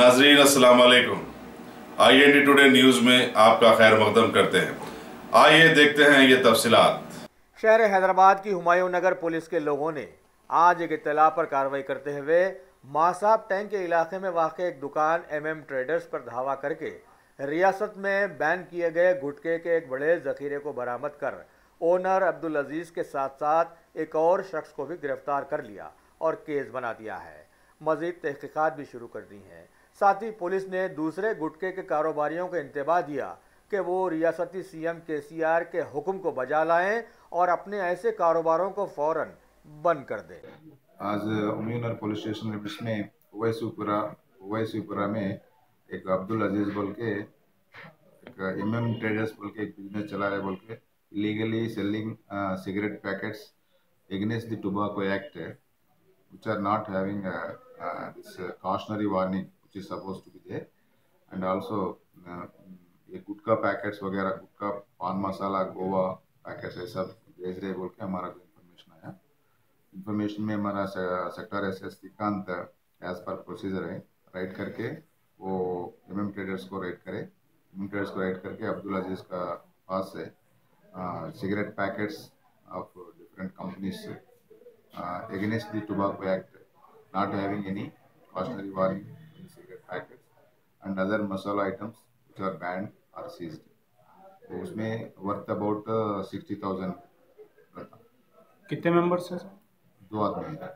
नाजरीन अस्सलाम वालेकुम। IND टुडे न्यूज़ में आपका खैर मकदम करते हैं। आइए देखते हैं ये तफसीलात। शहर हैदराबाद की हुमायूं नगर पुलिस के लोगों ने आज एक इत्तला पर कार्रवाई करते हुए मासाब टैंक के इलाके में वाक़ एक दुकान MM ट्रेडर्स पर धावा करके रियासत में बैन किए गए गुटखे के एक बड़े ज़ख़ीरे को बरामद कर ओनर अब्दुल अजीज़ के साथ साथ एक और शख्स को भी गिरफ्तार कर लिया और केस बना दिया है। मज़ीद तहक़ीक़ात भी शुरू कर दी हैं। साथ ही पुलिस ने दूसरे गुटखे के कारोबारियों को इंतबाह दिया कि वो रियासती CM KCR के हुक्म को बजा लाएं और अपने ऐसे कारोबारों को फ़ौरन बंद कर दें। आज हुमायूं पुलिस स्टेशन लिमिट्स में ओवैसीपुरा में एक अब्दुल अजीज़ बोल के एक MM ट्रेडर्स बोल के एक बिजनेस चला रहे बोल के illegally selling cigarette packets against the Tobacco Act, which are not having this cautionary warning which is supposed to be there, and also ये गुटखा पैकेट्स वगैरह, गुटखा, पान मसाला, गोवा पैकेट्स ये सब भेज रहे बोल के हमारा इन्फॉर्मेशन आया। इन्फॉर्मेशन में हमारा sector SS Shrikant as per procedure है राइट करके वो MM ट्रेडर्स को राइट करे। MM ट्रेडर्स को राइट करके अब्दुल अजीज़ का पास से cigarette packets of different companies against the Tobacco Act, not having any cautionary warning in cigarette packets, and other masala items which are banned are seized. तो उसमें worth about 60,000। कितने members हैं sir? 2 आदमी हैं।